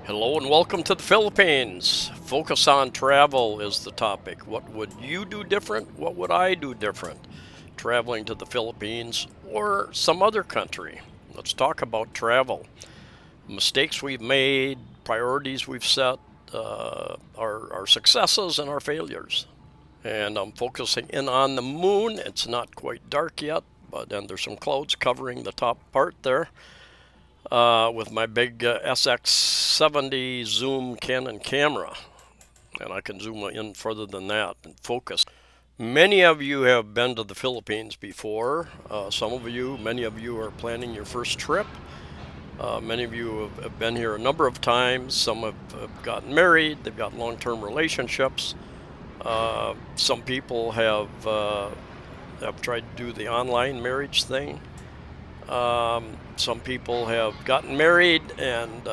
Hello and welcome to the Philippines. Focus on travel is the topic. What would you do different? What would I do different traveling to the Philippines or some other country? Let's talk about travel. Mistakes we've made, priorities we've set, our successes and our failures. And I'm focusing in on the moon. It's not quite dark yet, but then there's some clouds covering the top part there. With my big SX70 zoom Canon camera, and I can zoom in further than that and focus. Many of you have been to the Philippines before. Many of you are planning your first trip. Many of you have been here a number of times. Some have gotten married, they've got long term relationships. Some people have tried to do the online marriage thing. Some people have gotten married, and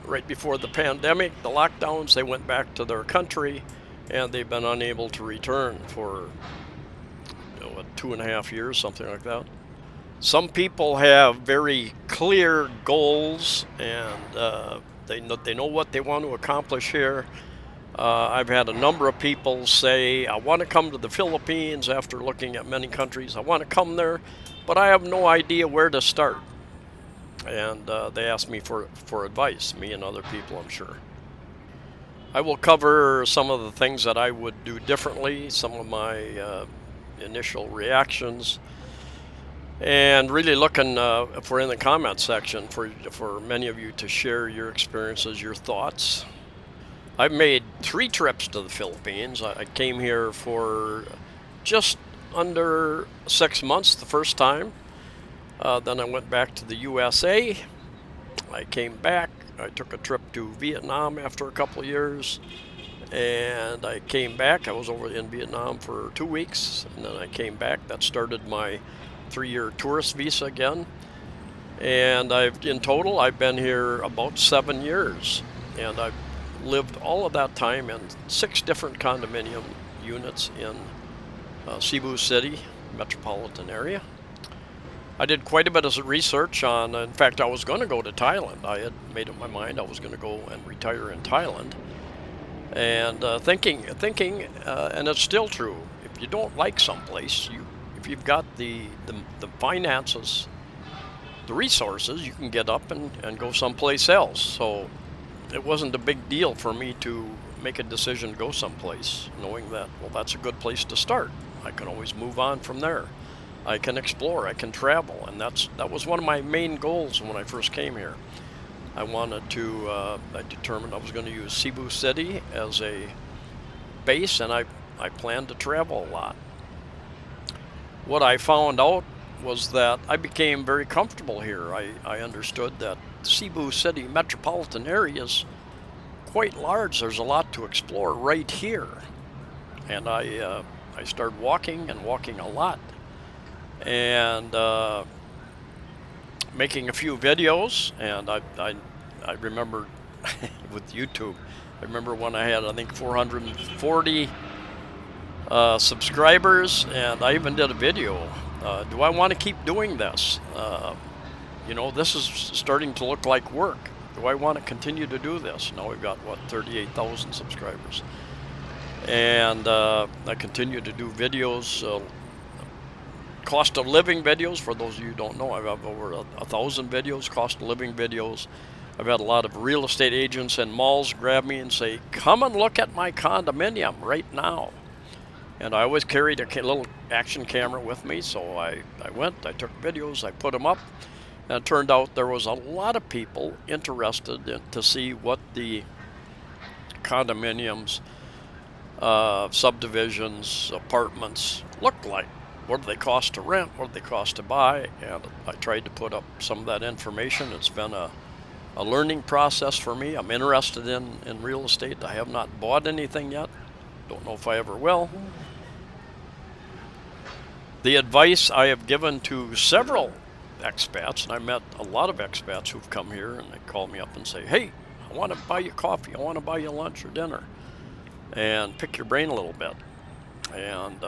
right before the pandemic, the lockdowns, they went back to their country, and they've been unable to return for 2.5 years, something like that. Some people have very clear goals, and they know what they want to accomplish here. I've had a number of people say, I want to come to the Philippines after looking at many countries. I want to come there, but I have no idea where to start. And they ask me for advice, me and other people, I'm sure. I will cover some of the things that I would do differently, some of my initial reactions, and really looking if we're in the comment section for many of you to share your experiences, your thoughts. I've made 3 trips to the Philippines. I came here for just under 6 months the first time. Then I went back to the USA. I came back. I took a trip to Vietnam after a couple of years. And I came back. I was over in Vietnam for 2 weeks. And then I came back. That started my 3-year tourist visa again. And in total, I've been here about 7 years. And I've lived all of that time in 6 different condominium units in Cebu City metropolitan area. I did quite a bit of research on, in fact, I was going to go to Thailand. I had made up my mind I was going to go and retire in Thailand. And thinking, and it's still true, if you don't like someplace, if you've got the finances, the resources, you can get up and go someplace else. So it wasn't a big deal for me to make a decision to go someplace, knowing that, well, that's a good place to start. I can always move on from there. I can explore, I can travel, and that was one of my main goals when I first came here. I determined I was going to use Cebu City as a base, and I planned to travel a lot. What I found out was that I became very comfortable here. I understood that Cebu City metropolitan area is quite large. There's a lot to explore right here. And I started walking a lot. And making a few videos. And I remember with YouTube, I remember when I had, I think, 440 subscribers, and I even did a video. Do I want to keep doing this? This is starting to look like work. Do I want to continue to do this? Now we've got, 38,000 subscribers. And I continue to do videos, cost of living videos. For those of you who don't know, I have over 1,000 videos, cost of living videos. I've had a lot of real estate agents and malls grab me and say, come and look at my condominium right now. And I always carried a little action camera with me, so I went, I took videos, I put them up, and it turned out there was a lot of people interested to see what the condominiums, subdivisions, apartments looked like. What do they cost to rent? What do they cost to buy? And I tried to put up some of that information. It's been a learning process for me. I'm interested in real estate. I have not bought anything yet. Don't know if I ever will. The advice I have given to several expats, and I met a lot of expats who've come here, and they call me up and say, hey, I want to buy you coffee, I want to buy you lunch or dinner, and pick your brain a little bit. And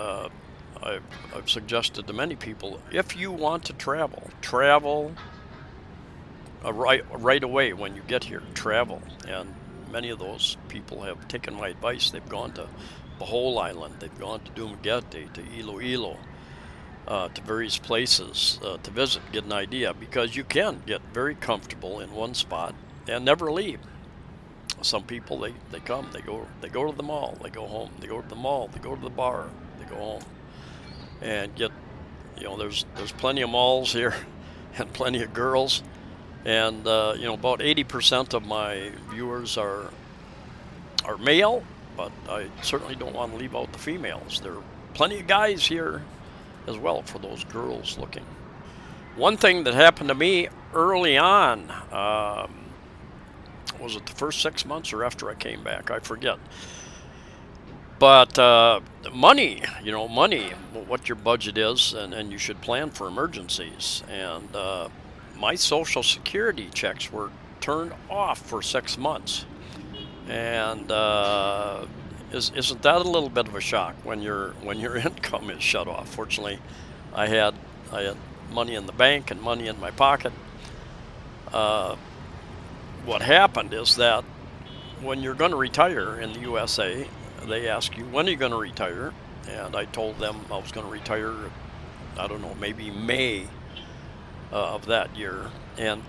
I've suggested to many people, if you want to travel right away when you get here. Travel, and many of those people have taken my advice. They've gone to Bohol Island, they've gone to Dumaguete, to Iloilo, to various places to visit, get an idea, because you can get very comfortable in one spot and never leave. Some people they come, they go to the mall, they go home, they go to the mall, they go to the bar, they go home, and get, there's plenty of malls here and plenty of girls, and about 80% of my viewers are male, but I certainly don't want to leave out the females. There are plenty of guys here as well for those girls looking. One thing that happened to me early on, was it the first 6 months or after I came back? I forget. But money, money, what your budget is, and you should plan for emergencies. And my Social Security checks were turned off for 6 months. And isn't that a little bit of a shock when your income is shut off? Fortunately, I had money in the bank and money in my pocket. What happened is that when you're going to retire in the USA, they ask you, when are you going to retire? And I told them I was going to retire, I don't know, maybe May of that year. And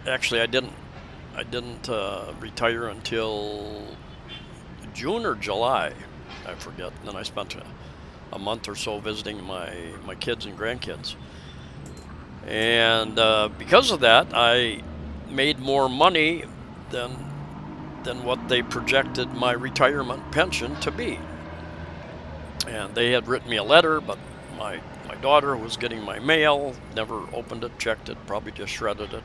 actually, I didn't retire until June or July, I forget. And then I spent a month or so visiting my kids and grandkids. And because of that, I made more money than what they projected my retirement pension to be. And they had written me a letter, but my daughter, who was getting my mail, never opened it, checked it, probably just shredded it.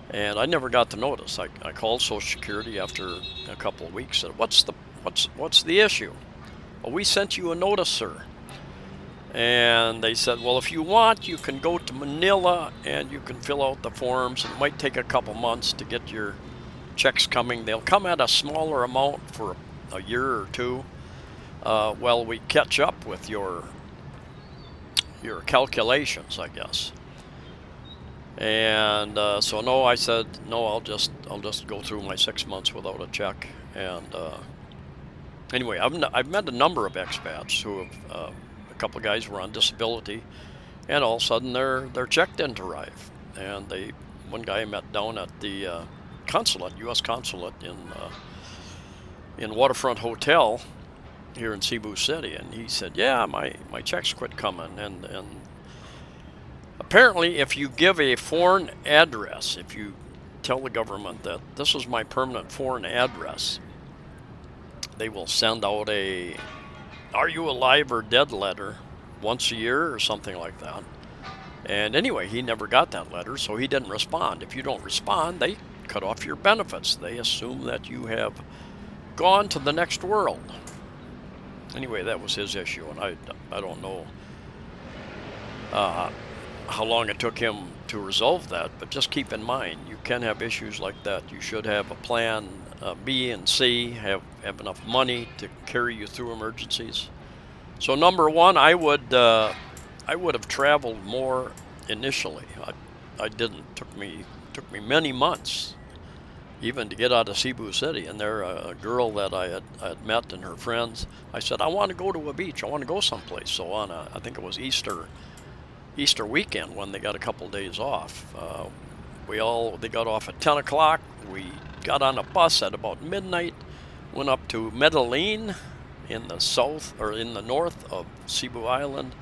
And I never got the notice. I called Social Security after a couple of weeks. Said, what's the issue? Well, we sent you a notice, sir. And they said, well, if you want, you can go to Manila and you can fill out the forms. It might take a couple months to get your checks coming. They'll come at a smaller amount for a year or two. Well, we catch up with your calculations, I guess. And so no, I said no. I'll just go through my 6 months without a check. And anyway, I've met a number of expats who have. A couple of guys were on disability, and all of a sudden their check didn't arrive. And one guy I met down at the consulate, U.S. consulate in Waterfront Hotel here in Cebu City, and he said, yeah, my checks quit coming. And apparently, if you give a foreign address, if you tell the government that this is my permanent foreign address, they will send out a "Are you alive or dead?" letter once a year or something like that. And anyway, he never got that letter, so he didn't respond. If you don't respond, they cut off your benefits. They assume that you have gone to the next world. Anyway, that was his issue, and I don't know how long it took him to resolve that, but just keep in mind, you can have issues like that. You should have a plan B and C, have enough money to carry you through emergencies. So number one, I would have traveled more initially. I didn't. Took me many months even to get out of Cebu City. And there, a girl that I had met and her friends, I said, I want to go to a beach. I want to go someplace. So on I think it was Easter weekend when they got a couple days off. They got off at 10 o'clock. We got on a bus at about midnight, went up to Medellin in the south or in the north of Cebu Island,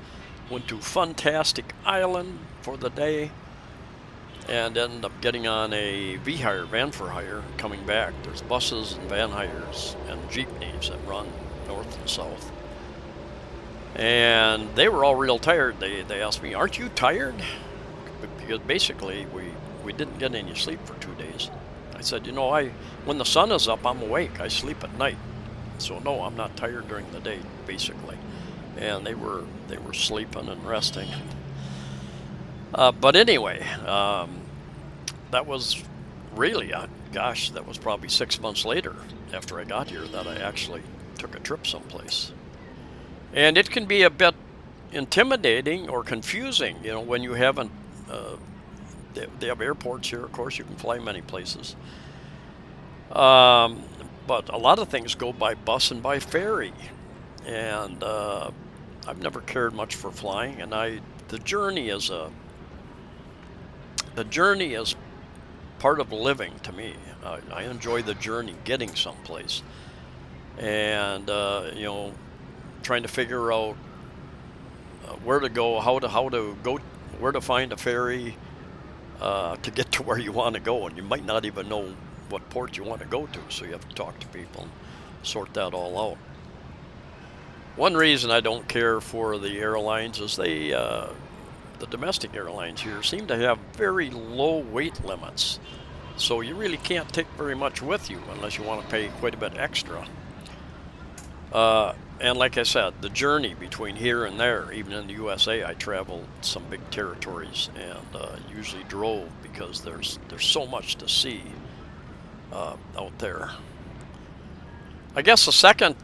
went to Fantastic Island for the day, and ended up getting on a van for hire coming back. There's buses and van hires and jeepneys that run north and south. And they were all real tired. They asked me, aren't you tired? Because basically we didn't get any sleep for 2 days. I said, when the sun is up, I'm awake. I sleep at night. So no, I'm not tired during the day, basically. And they were sleeping and resting. But anyway, that was really, that was probably 6 months later after I got here that I actually took a trip someplace. And it can be a bit intimidating or confusing, when you haven't they have airports here. Of course, you can fly many places. Um, but a lot of things go by bus and by ferry, and I've never cared much for flying. And the journey is the journey is part of living to me. I enjoy the journey, getting someplace, and trying to figure out where to go, how to go, where to find a ferry to get to where you want to go, and you might not even know what port you want to go to, so you have to talk to people and sort that all out. One reason I don't care for the airlines is the domestic airlines here seem to have very low weight limits, so you really can't take very much with you unless you want to pay quite a bit extra. And like I said, the journey between here and there, even in the USA, I traveled some big territories and usually drove because there's so much to see out there. I guess the second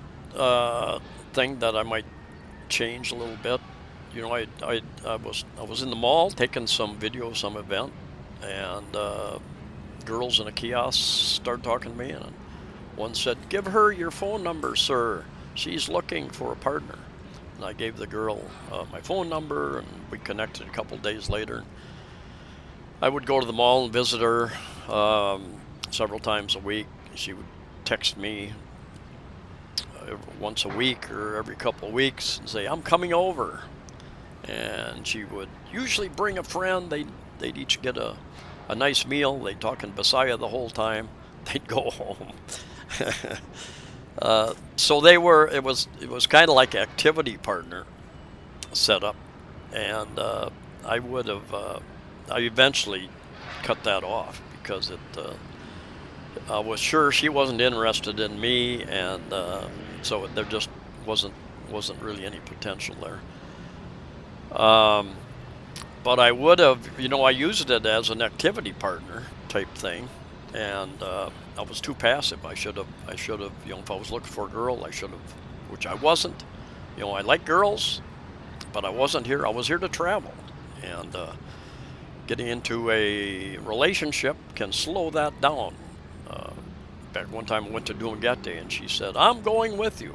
thing that I might change a little bit, I was in the mall taking some video of some event, and girls in a kiosk started talking to me, and one said, "Give her your phone number, sir. She's looking for a partner." And I gave the girl my phone number, and we connected a couple days later. I would go to the mall and visit her several times a week. She would text me once a week or every couple of weeks and say, "I'm coming over." And she would usually bring a friend. They'd each get a nice meal. They'd talk in Bisaya the whole time. They'd go home. So it was kind of like activity partner setup, and I eventually cut that off because I was sure she wasn't interested in me, and so there just wasn't really any potential there. But I would have, I used it as an activity partner type thing, and I was too passive. I should have, if I was looking for a girl, I should have, which I wasn't. I like girls, but I wasn't here. I was here to travel, and getting into a relationship can slow that down. In fact, one time I went to Duangete, and she said, "I'm going with you,"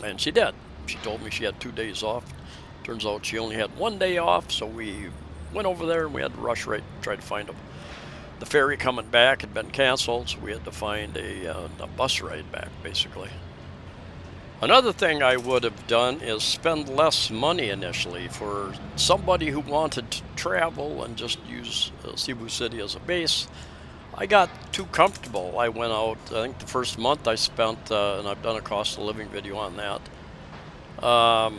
and she did. She told me she had 2 days off. Turns out she only had 1 day off, so we went over there, and we had to rush right, try to find the ferry coming back had been canceled, so we had to find a bus ride back, basically. Another thing I would have done is spend less money initially. For somebody who wanted to travel and just use Cebu City as a base, I got too comfortable. I went out, I think the first month I spent, and I've done a cost of living video on that, I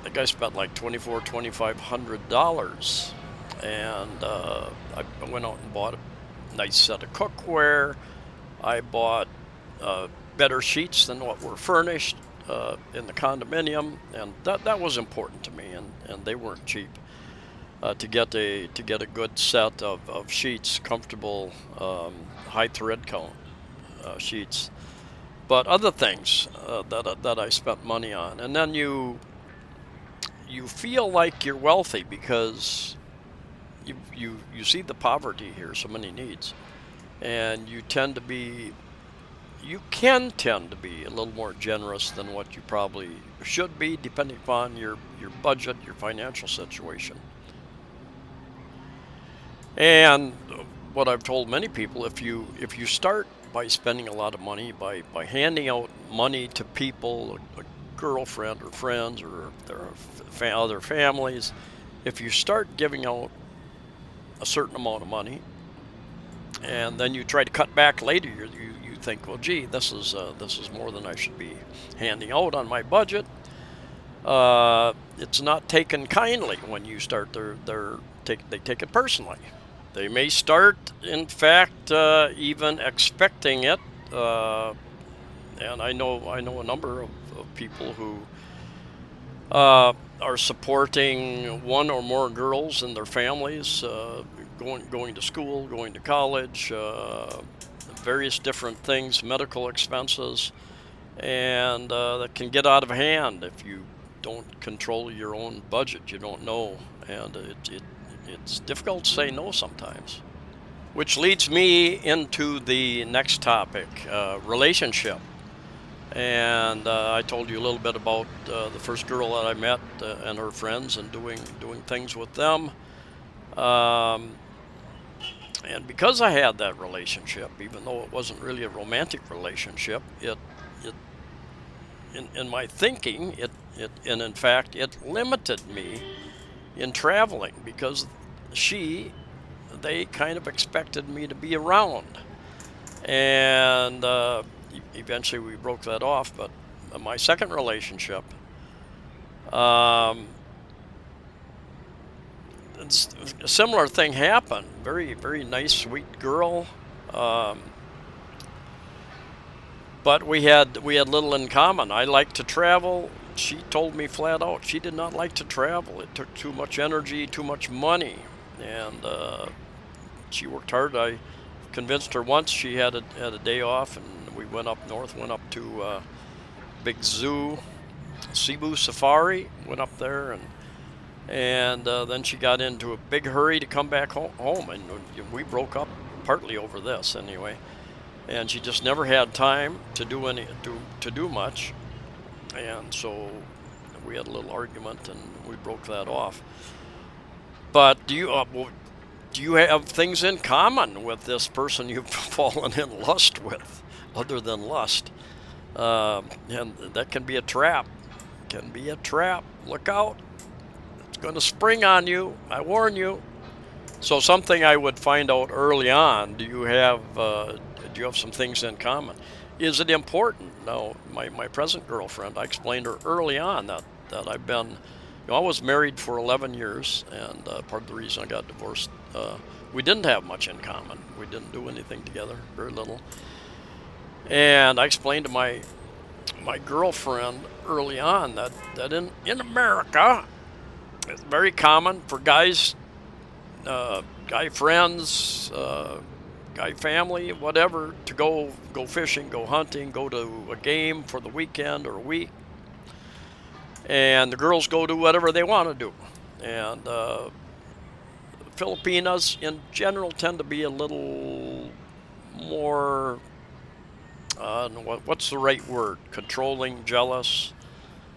think I spent like $2,500, and I went out and bought a nice set of cookware. I bought better sheets than what were furnished in the condominium, and that was important to me, and they weren't cheap. To get a good set of sheets, comfortable, high thread count sheets, but other things that I spent money on, and then you feel like you're wealthy because you see the poverty here, so many needs, and you can tend to be a little more generous than what you probably should be, depending upon your budget, your financial situation. And what I've told many people, if you start by spending a lot of money, by handing out money to people, a girlfriend or friends or their other families, if you start giving out a certain amount of money, and then you try to cut back later, you think, well, gee, this is more than I should be handing out on my budget. It's not taken kindly when you start. They take it personally. They may start, in fact, even expecting it. And I know a number of people who are supporting one or more girls in their families, going to school, going to college, various different things, medical expenses, and that can get out of hand if you don't control your own budget. You don't know, and it's difficult to say no sometimes. Which leads me into the next topic, relationship. And I told you a little bit about the first girl that I met and her friends, and doing things with them. Um, and because I had that relationship, even though it wasn't really a romantic relationship, it in my thinking, and in fact, it limited me in traveling because she, they kind of expected me to be around. And eventually we broke that off. But my second relationship, um, a similar thing happened. Very, very nice, sweet girl. Um, but we had little in common. I liked to travel. She told me flat out she did not like to travel. It took too much energy, too much money, and she worked hard. I convinced her once. She had a day off, and we went up north. Went up to big zoo, Cebu Safari. Went up there, and then she got into a big hurry to come back home, and we broke up partly over this anyway. And she just never had time to do much, and so we had a little argument, and we broke that off. But do you have things in common with this person you've fallen in lust with, other than lust? And that can be a trap. Can be a trap. Look out! It's going to spring on you. I warn you. So something I would find out early on. Do you have some things in common? Is it important? Now, my present girlfriend, I explained to her early on that I've been, I was married for 11 years, and part of the reason I got divorced, we didn't have much in common. We didn't do anything together, very little. And I explained to my girlfriend early on that in America, it's very common for guys, guy friends, guy family, whatever, to go fishing, go hunting, go to a game for the weekend or a week, and the girls go do whatever they want to do. And Filipinas in general tend to be a little more, what's the right word? Controlling, jealous,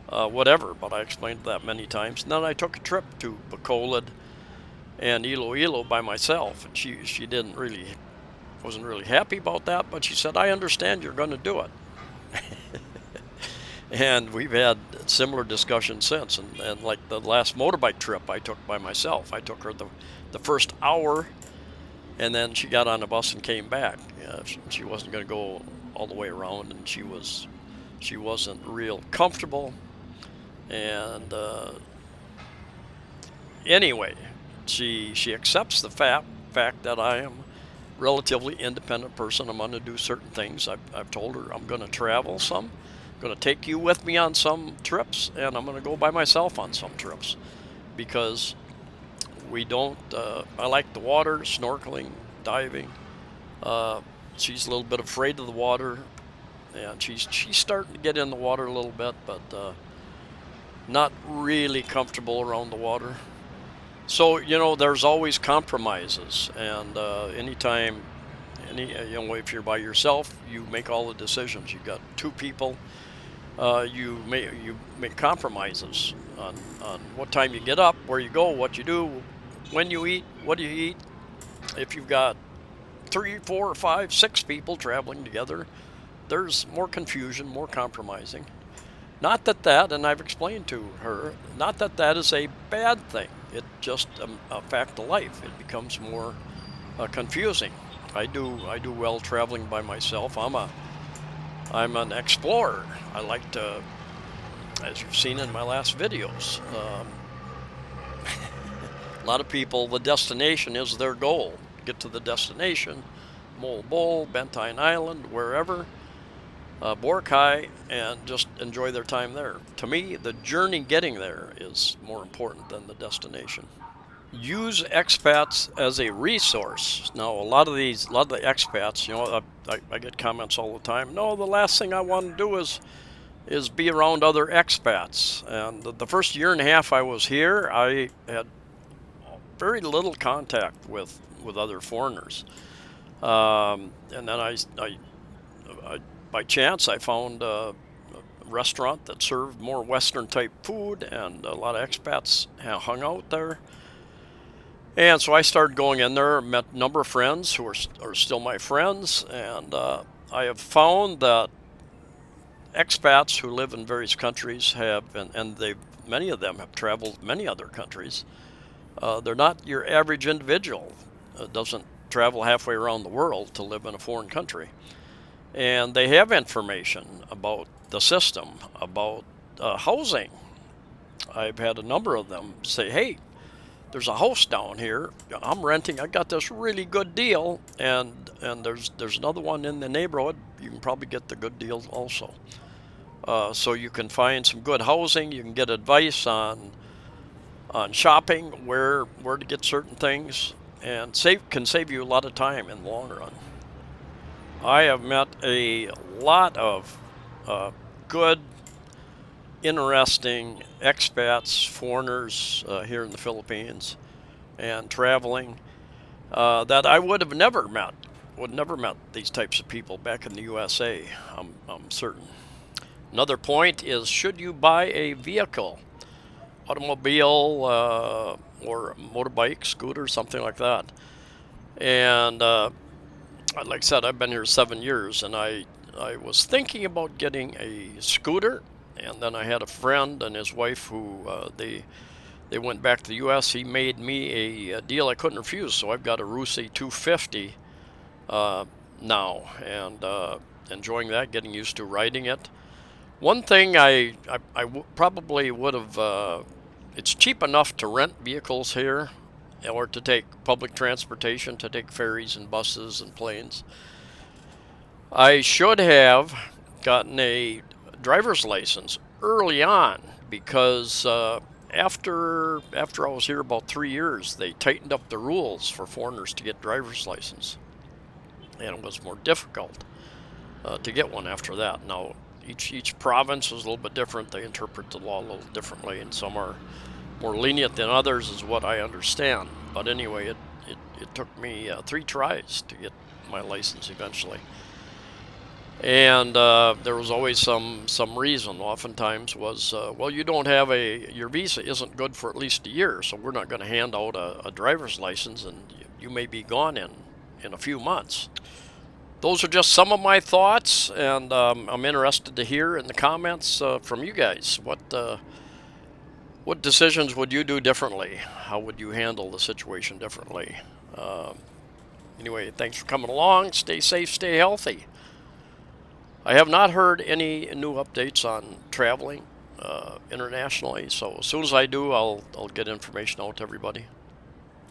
whatever. But I explained that many times. And then I took a trip to Bacolod and Iloilo by myself, and she wasn't really happy about that, but she said, I understand you're going to do it. And we've had similar discussions since. And like the last motorbike trip I took by myself, I took her the first hour, and then she got on the bus and came back. She wasn't going to go all the way around, and she wasn't real comfortable. And anyway, she accepts the fact that I am a relatively independent person. I'm going to do certain things. I've told her I'm going to travel some. I'm going to take you with me on some trips, and I'm going to go by myself on some trips, because we don't. I like the water, snorkeling, diving. She's a little bit afraid of the water, and she's starting to get in the water a little bit, but not really comfortable around the water. So there's always compromises, and if you're by yourself, you make all the decisions. You've got two people. You make compromises on what time you get up, where you go, what you do, when you eat, what do you eat. If you've got 3, 4, 5, 6 people traveling together, there's more confusion, more compromising. Not that, and I've explained to her, not that is a bad thing. It's just a fact of life. It becomes more confusing. I do well traveling by myself. I'm an explorer. I like to, as you've seen in my last videos. A lot of people, the destination is their goal. Get to the destination, Mole Bowl, Bentine Island, wherever, Boracay, and just enjoy their time there. To me, the journey getting there is more important than the destination. Use expats as a resource. Now, a lot of the expats, I get comments all the time. No, the last thing I want to do is be around other expats. And the first year and a half I was here, I had very little contact with other foreigners. And then I, by chance, I found a restaurant that served more Western type food, and a lot of expats hung out there. And so I started going in there, met a number of friends who are still my friends, and I have found that expats who live in various countries have, and many of them have traveled many other countries. They're not your average individual. Doesn't travel halfway around the world to live in a foreign country. And they have information about the system, about housing. I've had a number of them say, hey, there's a house down here I'm renting. I got this really good deal, and there's another one in the neighborhood. You can probably get the good deals also. So you can find some good housing. You can get advice on shopping, where to get certain things, and can save you a lot of time in the long run. I have met a lot of good, interesting expats, foreigners here in the Philippines, and traveling that I would have never met. Would never met these types of people back in the USA. I'm certain. Another point is, should you buy a vehicle, automobile or motorbike, scooter, something like that? And like I said, I've been here 7 years, and I was thinking about getting a scooter, and then I had a friend and his wife who they went back to the U.S. He made me a deal I couldn't refuse, so I've got a Rusi 250 now, and enjoying that, getting used to riding it. One thing probably would have, it's cheap enough to rent vehicles here or to take public transportation, to take ferries and buses and planes. I should have gotten a driver's license early on, because after I was here about 3 years, they tightened up the rules for foreigners to get driver's license, and it was more difficult to get one after that. Now, each province is a little bit different. They interpret the law a little differently, and some are more lenient than others, is what I understand. But anyway, it took me 3 tries to get my license eventually. And there was always some reason. Oftentimes was, well, you don't have your visa isn't good for at least a year, so we're not going to hand out a driver's license, and you may be gone in a few months. Those are just some of my thoughts, and I'm interested to hear in the comments from you guys. What decisions would you do differently? How would you handle the situation differently? Anyway, thanks for coming along. Stay safe, stay healthy. I have not heard any new updates on traveling internationally, so as soon as I do, I'll get information out to everybody.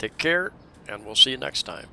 Take care, and we'll see you next time.